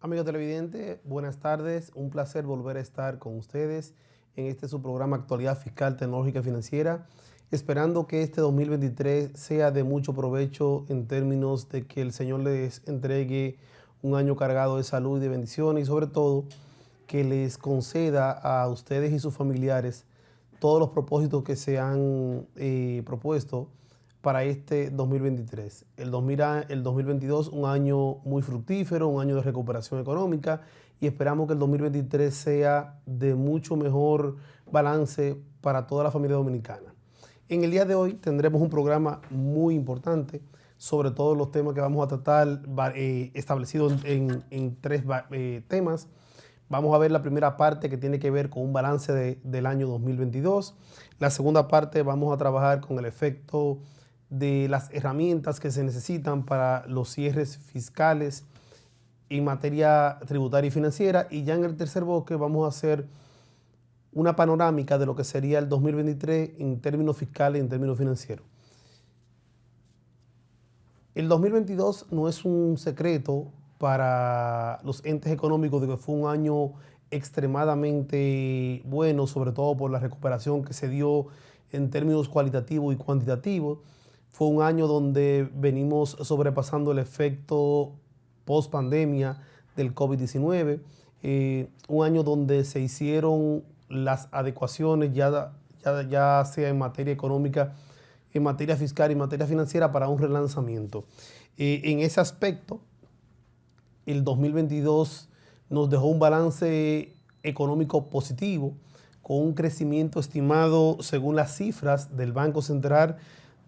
Amigo televidente, buenas tardes. Un placer volver a estar con ustedes en este su programa Actualidad Fiscal, Tecnológica y Financiera, esperando que este 2023 sea de mucho provecho en términos de que el Señor les entregue un año cargado de salud y de bendiciones y sobre todo que les conceda a ustedes y sus familiares todos los propósitos que se han propuesto para este 2023. El 2022, un año muy fructífero, un año de recuperación económica y esperamos que el 2023 sea de mucho mejor balance para toda la familia dominicana. En el día de hoy tendremos un programa muy importante sobre todos los temas que vamos a tratar, establecidos en tres temas. Vamos a ver la primera parte que tiene que ver con un balance del año 2022. La segunda parte vamos a trabajar con el efecto de las herramientas que se necesitan para los cierres fiscales en materia tributaria y financiera. Y ya en el tercer bloque vamos a hacer una panorámica de lo que sería el 2023 en términos fiscales y en términos financieros. El 2022 no es un secreto para los entes económicos de que fue un año extremadamente bueno, sobre todo por la recuperación que se dio en términos cualitativos y cuantitativos. Fue un año donde venimos sobrepasando el efecto post pandemia del COVID-19, un año donde se hicieron las adecuaciones ya sea en materia económica, en materia fiscal y en materia financiera para un relanzamiento. En ese aspecto, el 2022 nos dejó un balance económico positivo con un crecimiento estimado según las cifras del Banco Central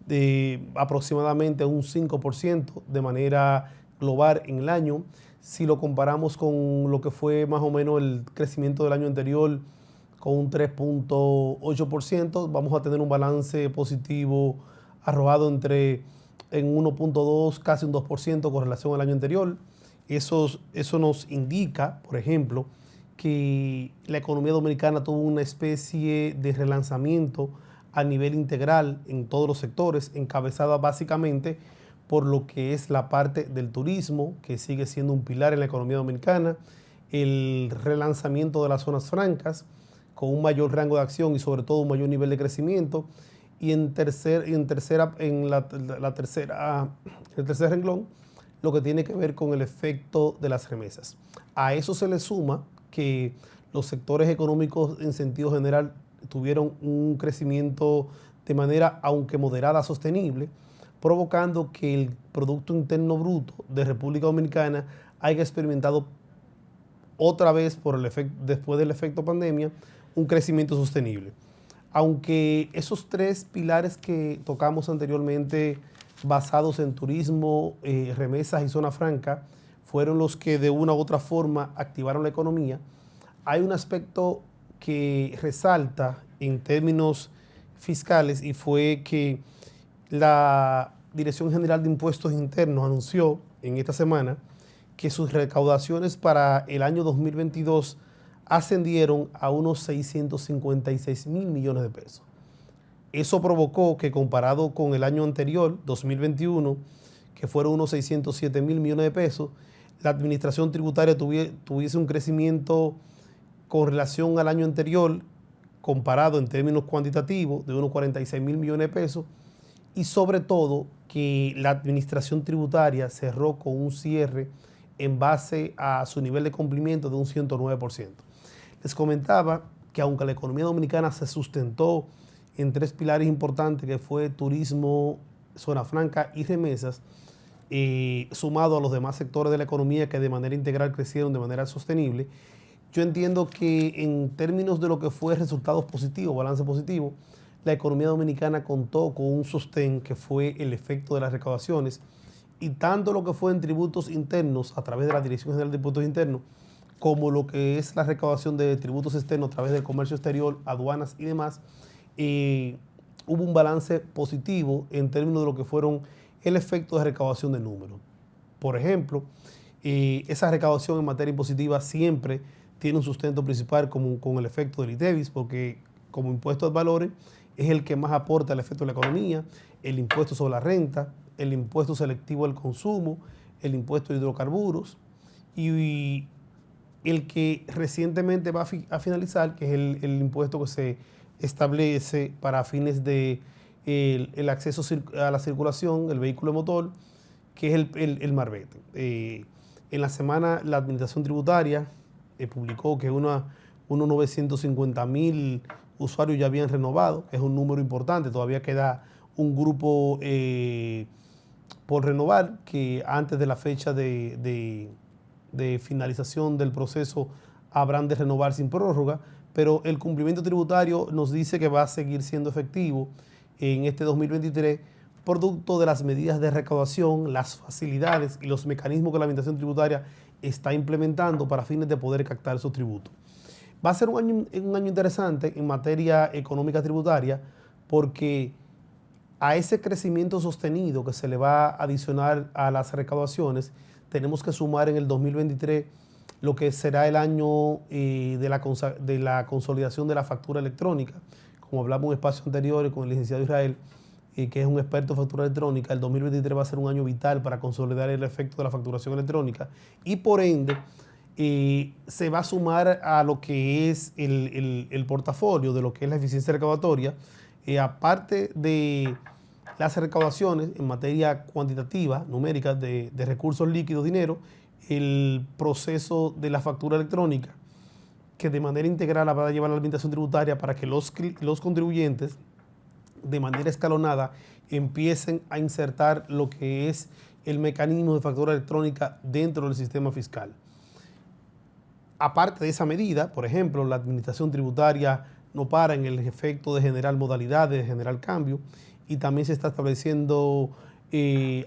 de aproximadamente un 5% de manera global en el año. Si lo comparamos con lo que fue más o menos el crecimiento del año anterior, con un 3.8%, vamos a tener un balance positivo arrojado en 1.2, casi un 2% con relación al año anterior. Eso nos indica, por ejemplo, que la economía dominicana tuvo una especie de relanzamiento a nivel integral en todos los sectores, encabezada básicamente por lo que es la parte del turismo, que sigue siendo un pilar en la economía dominicana, el relanzamiento de las zonas francas, con un mayor rango de acción y sobre todo un mayor nivel de crecimiento, y el tercer renglón, lo que tiene que ver con el efecto de las remesas. A eso se le suma que los sectores económicos en sentido general tuvieron un crecimiento de manera, aunque moderada, sostenible, provocando que el Producto Interno Bruto de República Dominicana haya experimentado otra vez, después del efecto pandemia, un crecimiento sostenible. Aunque esos tres pilares que tocamos anteriormente, basados en turismo, remesas y zona franca, fueron los que de una u otra forma activaron la economía, hay un aspecto que resalta en términos fiscales y fue que la Dirección General de Impuestos Internos anunció en esta semana que sus recaudaciones para el año 2022 ascendieron a unos 656 mil millones de pesos. Eso provocó que, comparado con el año anterior, 2021, que fueron unos 607 mil millones de pesos, la administración tributaria tuviese un crecimiento con relación al año anterior, comparado en términos cuantitativos, de unos 46 mil millones de pesos, y sobre todo que la administración tributaria cerró con un cierre en base a su nivel de cumplimiento de un 109%. Les comentaba que aunque la economía dominicana se sustentó en tres pilares importantes, que fue turismo, zona franca y remesas, sumado a los demás sectores de la economía que de manera integral crecieron de manera sostenible, yo entiendo que en términos de lo que fue resultados positivos, balance positivo, la economía dominicana contó con un sostén que fue el efecto de las recaudaciones, y tanto lo que fue en tributos internos a través de la Dirección General de Impuestos Internos, como lo que es la recaudación de tributos externos a través del comercio exterior, aduanas y demás, hubo un balance positivo en términos de lo que fueron el efecto de recaudación de números. Por ejemplo, esa recaudación en materia impositiva siempre tiene un sustento principal con el efecto del ITEVIS, porque como impuesto de valores es el que más aporta al efecto de la economía, el impuesto sobre la renta, el impuesto selectivo al consumo, el impuesto de hidrocarburos, y el que recientemente va a finalizar, que es el impuesto que se establece para fines de el acceso a la circulación, el vehículo motor, que es el marbete. En la semana la Administración Tributaria publicó que unos 950.000 usuarios ya habían renovado, es un número importante, todavía queda un grupo por renovar, que antes de la fecha de finalización del proceso habrán de renovar sin prórroga, pero el cumplimiento tributario nos dice que va a seguir siendo efectivo en este 2023, producto de las medidas de recaudación, las facilidades y los mecanismos que la Administración Tributaria está implementando para fines de poder captar esos tributos. Va a ser un año interesante en materia económica tributaria, porque a ese crecimiento sostenido que se le va a adicionar a las recaudaciones, tenemos que sumar en el 2023 lo que será el año de la consolidación de la factura electrónica. Como hablamos en espacios anteriores con el licenciado Israel, que es un experto en factura electrónica, el 2023 va a ser un año vital para consolidar el efecto de la facturación electrónica, y por ende se va a sumar a lo que es el portafolio de lo que es la eficiencia recaudatoria, aparte de las recaudaciones en materia cuantitativa, numérica, de recursos líquidos, dinero, el proceso de la factura electrónica, que de manera integral la va a llevar a la Administración Tributaria para que los contribuyentes, de manera escalonada, empiecen a insertar lo que es el mecanismo de factura electrónica dentro del sistema fiscal. Aparte de esa medida, por ejemplo, la Administración Tributaria no para en el efecto de generar modalidades, de generar cambio, y también se está estableciendo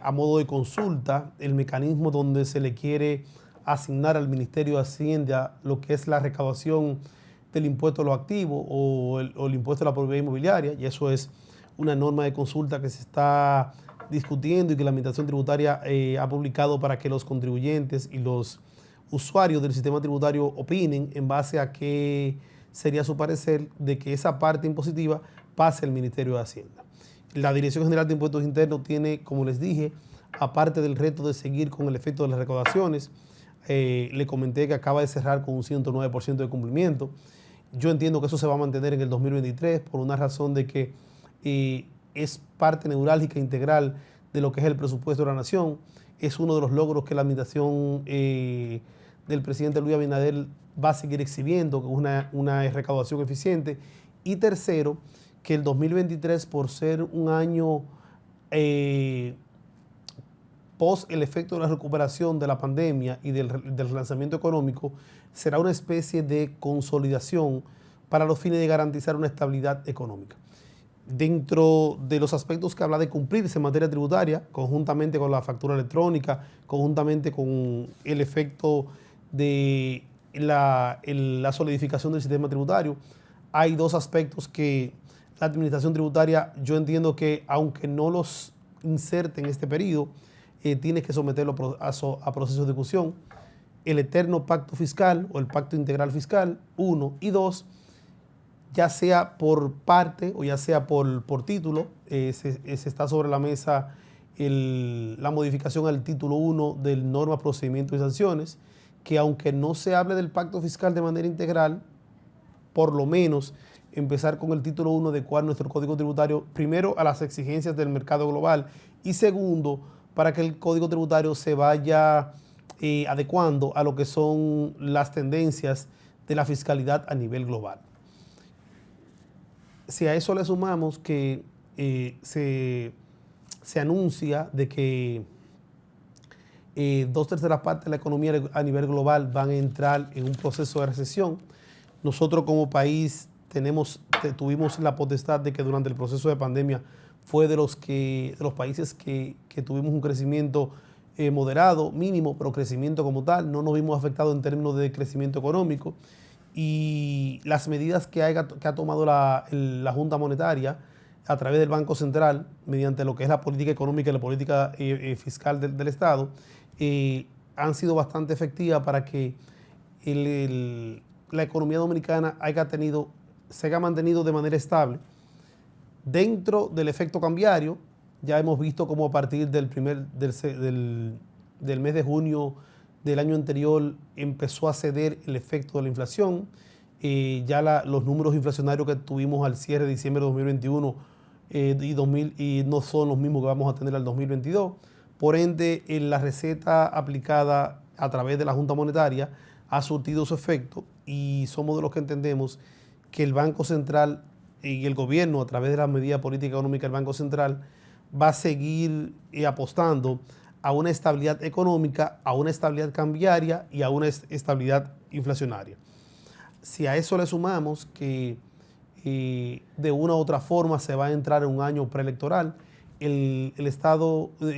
a modo de consulta el mecanismo donde se le quiere asignar al Ministerio de Hacienda lo que es la recaudación del impuesto a los activos o el impuesto a la propiedad inmobiliaria, y eso es una norma de consulta que se está discutiendo y que la Administración Tributaria ha publicado para que los contribuyentes y los usuarios del sistema tributario opinen en base a qué sería su parecer de que esa parte impositiva pase al Ministerio de Hacienda. La Dirección General de Impuestos Internos tiene, como les dije, aparte del reto de seguir con el efecto de las recaudaciones, le comenté que acaba de cerrar con un 109% de cumplimiento. Yo entiendo que eso se va a mantener en el 2023 por una razón de que es parte neurálgica integral de lo que es el presupuesto de la nación. Es uno de los logros que la administración del presidente Luis Abinader va a seguir exhibiendo, que es una recaudación eficiente. Y tercero, que el 2023, por ser un año post el efecto de la recuperación de la pandemia y del relanzamiento económico, será una especie de consolidación para los fines de garantizar una estabilidad económica. Dentro de los aspectos que habla de cumplirse en materia tributaria, conjuntamente con la factura electrónica, conjuntamente con el efecto de la solidificación del sistema tributario, hay dos aspectos que la Administración Tributaria, yo entiendo que aunque no los inserte en este periodo, tiene que someterlo a procesos de discusión. El eterno pacto fiscal o el pacto integral fiscal, uno, y dos, ya sea por parte o ya sea por título, se está sobre la mesa la modificación al título 1 del norma, procedimientos y sanciones, que aunque no se hable del pacto fiscal de manera integral, por lo menos empezar con el título 1, adecuar nuestro código tributario, primero a las exigencias del mercado global y segundo, para que el código tributario se vaya adecuando a lo que son las tendencias de la fiscalidad a nivel global. Si a eso le sumamos que se anuncia de que 2/3 partes de la economía a nivel global van a entrar en un proceso de recesión, nosotros como país tuvimos la potestad de que durante el proceso de pandemia fue de los países que tuvimos un crecimiento moderado, mínimo, pero crecimiento como tal. No nos vimos afectados en términos de crecimiento económico, y las medidas que ha tomado la Junta Monetaria a través del Banco Central, mediante lo que es la política económica y la política fiscal del Estado, han sido bastante efectivas para que la economía dominicana se haya mantenido de manera estable. Dentro del efecto cambiario, ya hemos visto cómo a partir del mes de junio del año anterior empezó a ceder el efecto de la inflación. Los números inflacionarios que tuvimos al cierre de diciembre de 2021 y no son los mismos que vamos a tener al 2022. Por ende, la receta aplicada a través de la Junta Monetaria ha surtido su efecto y somos de los que entendemos que el Banco Central y el gobierno, a través de la medida política económica del Banco Central, va a seguir apostando a una estabilidad económica, a una estabilidad cambiaria y a una estabilidad inflacionaria. Si a eso le sumamos que de una u otra forma se va a entrar en un año preelectoral, el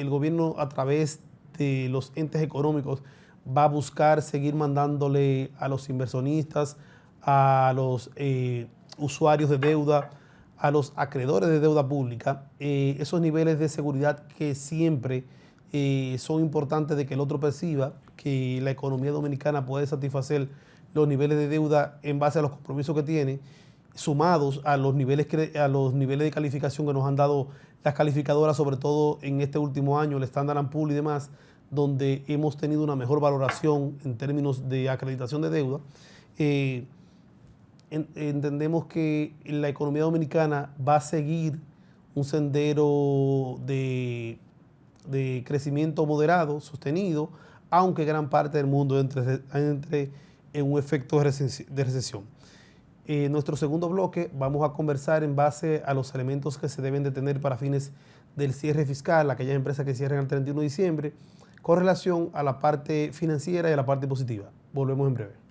gobierno a través de los entes económicos va a buscar seguir mandándole a los inversionistas, a los usuarios de deuda, a los acreedores de deuda pública, esos niveles de seguridad que siempre son importantes de que el otro perciba que la economía dominicana puede satisfacer los niveles de deuda en base a los compromisos que tiene, sumados a los niveles de calificación que nos han dado las calificadoras, sobre todo en este último año, el Standard & Poor's y demás, donde hemos tenido una mejor valoración en términos de acreditación de deuda. Entendemos que la economía dominicana va a seguir un sendero de crecimiento moderado, sostenido, aunque gran parte del mundo entre en un efecto de recesión. En nuestro segundo bloque vamos a conversar en base a los elementos que se deben de tener para fines del cierre fiscal, aquellas empresas que cierren el 31 de diciembre, con relación a la parte financiera y a la parte positiva. Volvemos en breve.